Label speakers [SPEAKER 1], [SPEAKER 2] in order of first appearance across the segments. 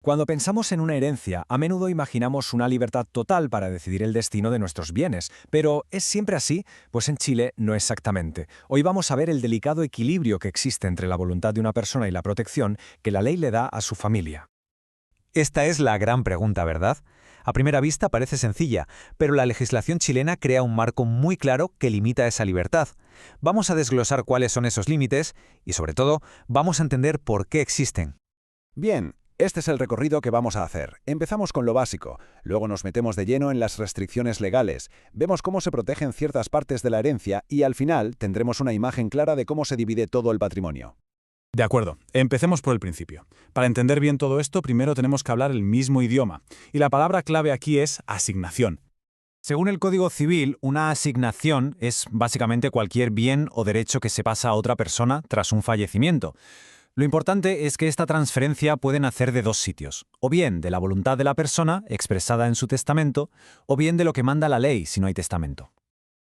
[SPEAKER 1] Cuando pensamos en una herencia, a menudo imaginamos una libertad total para decidir el destino de nuestros bienes, pero ¿es siempre así? Pues en Chile no exactamente. Hoy vamos a ver el delicado equilibrio que existe entre la voluntad de una persona y la protección que la ley le da a su familia.
[SPEAKER 2] Esta es la gran pregunta, ¿verdad? A primera vista parece sencilla, pero la legislación chilena crea un marco muy claro que limita esa libertad. Vamos a desglosar cuáles son esos límites y, sobre todo, vamos a entender por qué existen.
[SPEAKER 3] Bien, este es el recorrido que vamos a hacer. Empezamos con lo básico, luego nos metemos de lleno en las restricciones legales, vemos cómo se protegen ciertas partes de la herencia y al final tendremos una imagen clara de cómo se divide todo el patrimonio.
[SPEAKER 4] De acuerdo, empecemos por el principio. Para entender bien todo esto, primero tenemos que hablar el mismo idioma, y la palabra clave aquí es asignación.
[SPEAKER 2] Según el Código Civil, una asignación es básicamente cualquier bien o derecho que se pasa a otra persona tras un fallecimiento. Lo importante es que esta transferencia puede nacer de dos sitios, o bien de la voluntad de la persona, expresada en su testamento, o bien de lo que manda la ley si no hay testamento.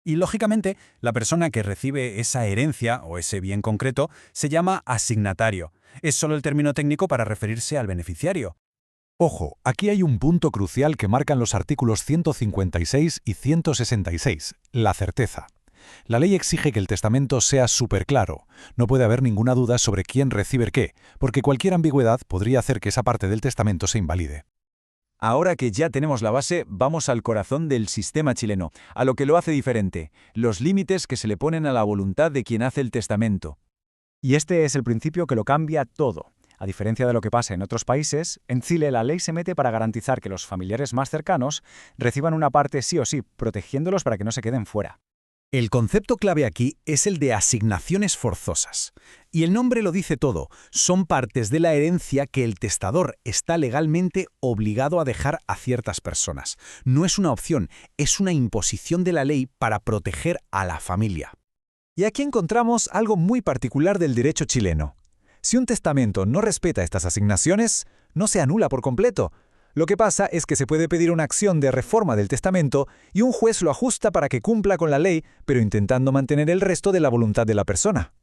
[SPEAKER 4] Y lógicamente, la persona que recibe esa herencia o ese bien concreto se llama asignatario. Es solo el término técnico para referirse al beneficiario.
[SPEAKER 5] Ojo, aquí hay un punto crucial que marcan los artículos 156 y 166, la certeza. La ley exige que el testamento sea superclaro. No puede haber ninguna duda sobre quién recibe qué, porque cualquier ambigüedad podría hacer que esa parte del testamento se invalide.
[SPEAKER 2] Ahora que ya tenemos la base, vamos al corazón del sistema chileno, a lo que lo hace diferente, los límites que se le ponen a la voluntad de quien hace el testamento. Y este es el principio que lo cambia todo. A diferencia de lo que pasa en otros países, en Chile la ley se mete para garantizar que los familiares más cercanos reciban una parte sí o sí, protegiéndolos para que no se queden fuera.
[SPEAKER 5] El concepto clave aquí es el de asignaciones forzosas. Y el nombre lo dice todo, son partes de la herencia que el testador está legalmente obligado a dejar a ciertas personas. No es una opción, es una imposición de la ley para proteger a la familia.
[SPEAKER 2] Y aquí encontramos algo muy particular del derecho chileno. Si un testamento no respeta estas asignaciones, no se anula por completo. Lo que pasa es que se puede pedir una acción de reforma del testamento y un juez lo ajusta para que cumpla con la ley, pero intentando mantener el resto de la voluntad de la persona.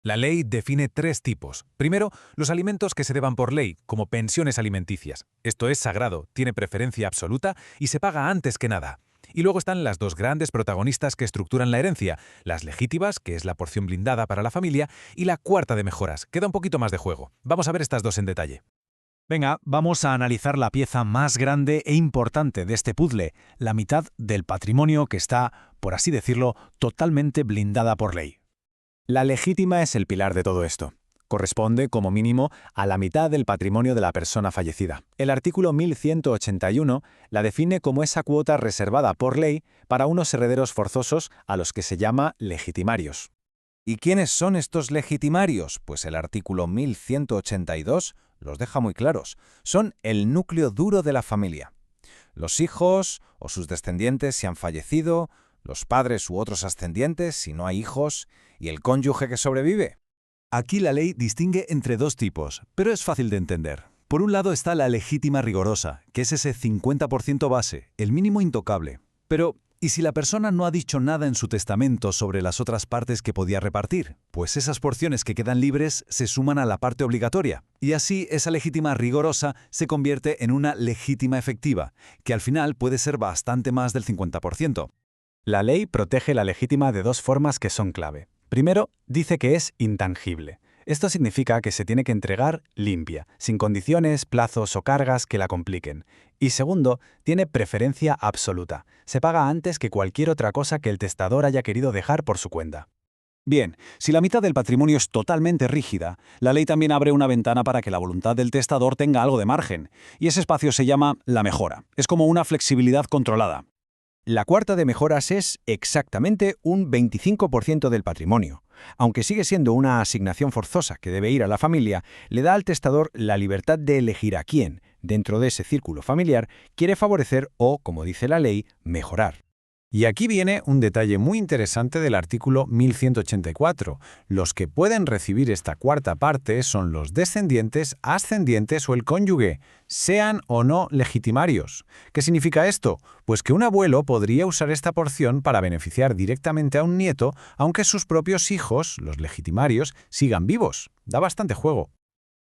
[SPEAKER 5] La ley define tres tipos. Primero, los alimentos que se deban por ley, como pensiones alimenticias. Esto es sagrado, tiene preferencia absoluta y se paga antes que nada. Y luego están las dos grandes protagonistas que estructuran la herencia, las legítimas, que es la porción blindada para la familia, y la cuarta de mejoras, que da un poquito más de juego. Vamos a ver estas dos en detalle.
[SPEAKER 2] Venga, vamos a analizar la pieza más grande e importante de este puzzle, la mitad del patrimonio que está, por así decirlo, totalmente blindada por ley. La legítima es el pilar de todo esto. Corresponde, como mínimo, a la mitad del patrimonio de la persona fallecida. El artículo 1181 la define como esa cuota reservada por ley para unos herederos forzosos a los que se llama legitimarios.
[SPEAKER 6] ¿Y quiénes son estos legitimarios? Pues el artículo 1182 los deja muy claros. Son el núcleo duro de la familia. Los hijos o sus descendientes si han fallecido, los padres u otros ascendientes si no hay hijos, y el cónyuge que sobrevive.
[SPEAKER 5] Aquí la ley distingue entre dos tipos, pero es fácil de entender. Por un lado está la legítima rigorosa, que es ese 50% base, el mínimo intocable. Pero, ¿y si la persona no ha dicho nada en su testamento sobre las otras partes que podía repartir? Pues esas porciones que quedan libres se suman a la parte obligatoria. Y así esa legítima rigorosa se convierte en una legítima efectiva, que al final puede ser bastante más del 50%.
[SPEAKER 2] La ley protege la legítima de dos formas que son clave. Primero, dice que es intangible. Esto significa que se tiene que entregar limpia, sin condiciones, plazos o cargas que la compliquen. Y segundo, tiene preferencia absoluta. Se paga antes que cualquier otra cosa que el testador haya querido dejar por su cuenta. Bien, si la mitad del patrimonio es totalmente rígida, la ley también abre una ventana para que la voluntad del testador tenga algo de margen. Y ese espacio se llama la mejora. Es como una flexibilidad controlada.
[SPEAKER 1] La cuarta de mejoras es exactamente un 25% del patrimonio. Aunque sigue siendo una asignación forzosa que debe ir a la familia, le da al testador la libertad de elegir a quién, dentro de ese círculo familiar, quiere favorecer o, como dice la ley, mejorar.
[SPEAKER 2] Y aquí viene un detalle muy interesante del artículo 1184. Los que pueden recibir esta cuarta parte son los descendientes, ascendientes o el cónyuge, sean o no legitimarios. ¿Qué significa esto? Pues que un abuelo podría usar esta porción para beneficiar directamente a un nieto, aunque sus propios hijos, los legitimarios, sigan vivos. Da bastante juego.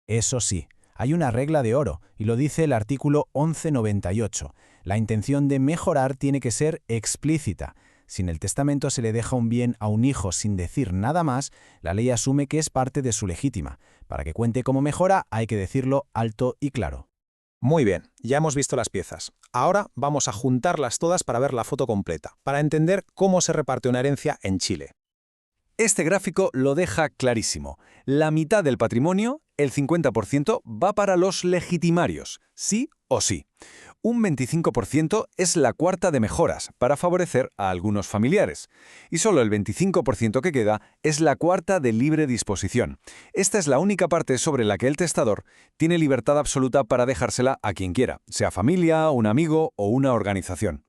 [SPEAKER 2] Eso sí, Hay una regla de oro, y lo dice el artículo 1198. La intención de mejorar tiene que ser explícita. Si en el testamento se le deja un bien a un hijo sin decir nada más, la ley asume que es parte de su legítima. Para que cuente como mejora, hay que decirlo alto y claro.
[SPEAKER 7] Muy bien, ya hemos visto las piezas. Ahora vamos a juntarlas todas para ver la foto completa, para entender cómo se reparte una herencia en Chile.
[SPEAKER 5] Este gráfico lo deja clarísimo. La mitad del patrimonio, el 50%, va para los legitimarios, sí o sí. Un 25% es la cuarta de mejoras, para favorecer a algunos familiares. Y solo el 25% que queda es la cuarta de libre disposición. Esta es la única parte sobre la que el testador tiene libertad absoluta para dejársela a quien quiera, sea familia, un amigo o una organización.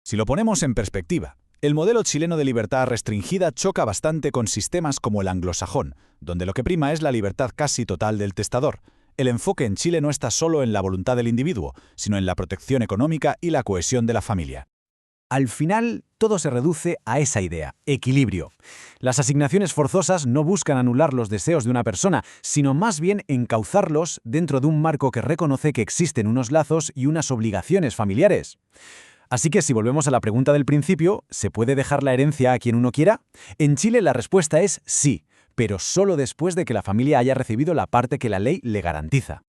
[SPEAKER 2] Si lo ponemos en perspectiva, el modelo chileno de libertad restringida choca bastante con sistemas como el anglosajón, donde lo que prima es la libertad casi total del testador. El enfoque en Chile no está solo en la voluntad del individuo, sino en la protección económica y la cohesión de la familia. Al final, todo se reduce a esa idea, equilibrio. Las asignaciones forzosas no buscan anular los deseos de una persona, sino más bien encauzarlos dentro de un marco que reconoce que existen unos lazos y unas obligaciones familiares. Así que si volvemos a la pregunta del principio, ¿se puede dejar la herencia a quien uno quiera? En Chile la respuesta es sí, pero solo después de que la familia haya recibido la parte que la ley le garantiza.